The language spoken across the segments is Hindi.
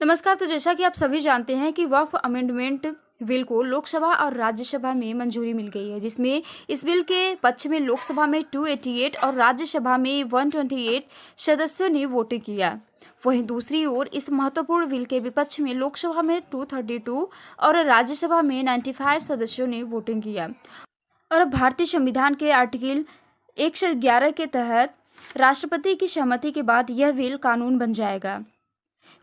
नमस्कार। तो जैसा कि आप सभी जानते हैं कि वक्फ अमेंडमेंट बिल को लोकसभा और राज्यसभा में मंजूरी मिल गई है, जिसमें इस बिल के पक्ष में लोकसभा में 288 और राज्यसभा में 128 सदस्यों ने वोटिंग किया। वहीं दूसरी ओर इस महत्वपूर्ण बिल के विपक्ष में लोकसभा में 232 और राज्यसभा में 95 सदस्यों ने वोटिंग किया। और अब भारतीय संविधान के आर्टिकल 111 के तहत राष्ट्रपति की सहमति के बाद यह बिल कानून बन जाएगा।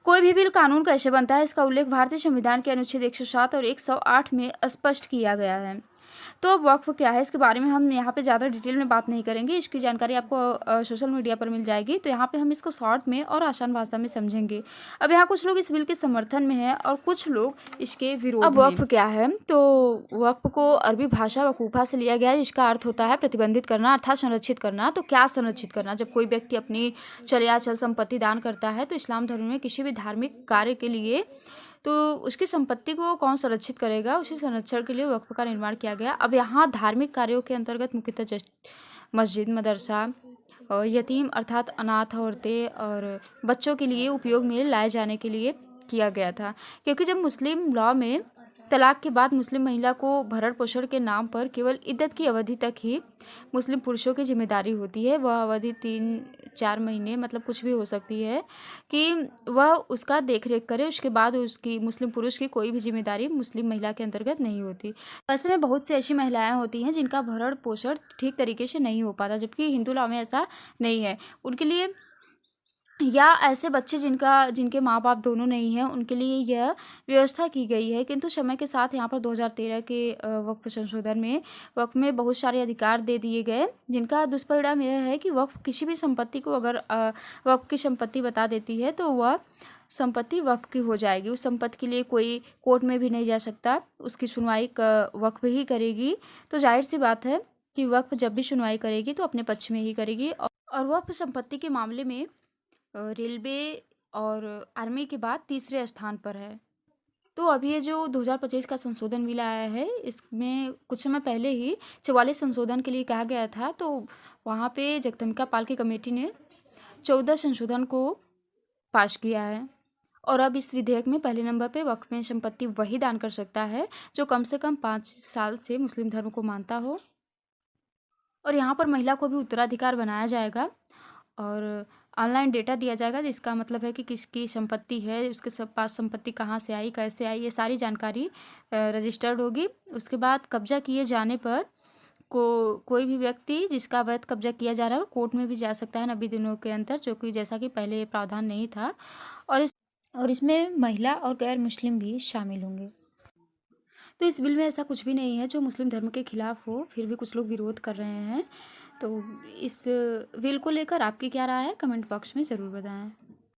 कोई भी बिल कानून कैसे बनता है, इसका उल्लेख भारतीय संविधान के अनुच्छेद 107 और 108 में स्पष्ट किया गया है। तो अब वक्फ क्या है, इसके बारे में हम यहाँ पे ज़्यादा डिटेल में बात नहीं करेंगे। इसकी जानकारी आपको सोशल मीडिया पर मिल जाएगी। तो यहाँ पे हम इसको शॉर्ट में और आसान भाषा में समझेंगे। अब यहाँ कुछ लोग इस बिल के समर्थन में हैं और कुछ लोग इसके विरोध में। अब वक्फ क्या है, तो वक्फ को अरबी भाषा वकूफ़ा से लिया गया है, जिसका अर्थ होता है प्रतिबंधित करना अर्थात संरक्षित करना। तो क्या संरक्षित करना? जब कोई व्यक्ति अपनी चल या अचल संपत्ति दान करता है तो इस्लाम धर्म में किसी भी धार्मिक कार्य के लिए तो उसकी संपत्ति को कौन संरक्षित करेगा, उसी संरक्षण के लिए वक्फ का निर्माण किया गया। अब यहाँ धार्मिक कार्यों के अंतर्गत मुख्यतः मस्जिद, मदरसा और यतीम अर्थात अनाथ औरतें और बच्चों के लिए उपयोग में लाए जाने के लिए किया गया था। क्योंकि जब मुस्लिम लॉ में तलाक के बाद मुस्लिम महिला को भरण पोषण के नाम पर केवल इद्दत की अवधि तक ही मुस्लिम पुरुषों की जिम्मेदारी होती है। वह अवधि 3-4 महीने मतलब कुछ भी हो सकती है कि वह उसका देख रेख करे। उसके बाद उसकी मुस्लिम पुरुष की कोई भी जिम्मेदारी मुस्लिम महिला के अंतर्गत नहीं होती। ऐसे में बहुत सी ऐसी महिलाएं होती हैं जिनका भरण पोषण ठीक तरीके से नहीं हो पाता, जबकि हिंदू लॉ में ऐसा नहीं है। उनके लिए या ऐसे बच्चे जिनके माँ बाप दोनों नहीं हैं, उनके लिए यह व्यवस्था की गई है। किंतु समय के साथ यहाँ पर 2013 के वक्फ संशोधन में वक्फ में बहुत सारे अधिकार दे दिए गए, जिनका दुष्परिणाम यह है कि वक्फ किसी भी संपत्ति को अगर वक्फ की संपत्ति बता देती है तो वह संपत्ति वक्फ की हो जाएगी। उस संपत्ति के लिए कोई कोर्ट में भी नहीं जा सकता, उसकी सुनवाई वक्फ ही करेगी। तो जाहिर सी बात है कि वक्फ जब भी सुनवाई करेगी तो अपने पक्ष में ही करेगी। और वक्फ संपत्ति के मामले में रेलवे और आर्मी के बाद तीसरे स्थान पर है। तो अभी ये जो 2025 का संशोधन बिल आया है, इसमें कुछ समय पहले ही 44 संशोधन के लिए कहा गया था। तो वहाँ पे जगदम्बिका पाल की कमेटी ने 14 संशोधन को पास किया है। और अब इस विधेयक में पहले नंबर पे वक्फ में संपत्ति वही दान कर सकता है जो कम से कम 5 साल से मुस्लिम धर्म को मानता हो। और यहाँ पर महिला को भी उत्तराधिकार बनाया जाएगा और ऑनलाइन डेटा दिया जाएगा, जिसका मतलब है कि किसकी संपत्ति है, उसके पास संपत्ति कहाँ से आई, कैसे आई, ये सारी जानकारी रजिस्टर्ड होगी। उसके बाद कब्जा किए जाने पर कोई भी व्यक्ति जिसका अवैध कब्जा किया जा रहा है वो कोर्ट में भी जा सकता है 90 दिनों के अंदर, जो कि जैसा कि पहले ये प्रावधान नहीं था। और इसमें महिला और गैर मुस्लिम भी शामिल होंगे। तो इस बिल में ऐसा कुछ भी नहीं है जो मुस्लिम धर्म के खिलाफ हो, फिर भी कुछ लोग विरोध कर रहे हैं। तो इस बिल को लेकर आपकी क्या राय है, कमेंट बॉक्स में ज़रूर बताएं।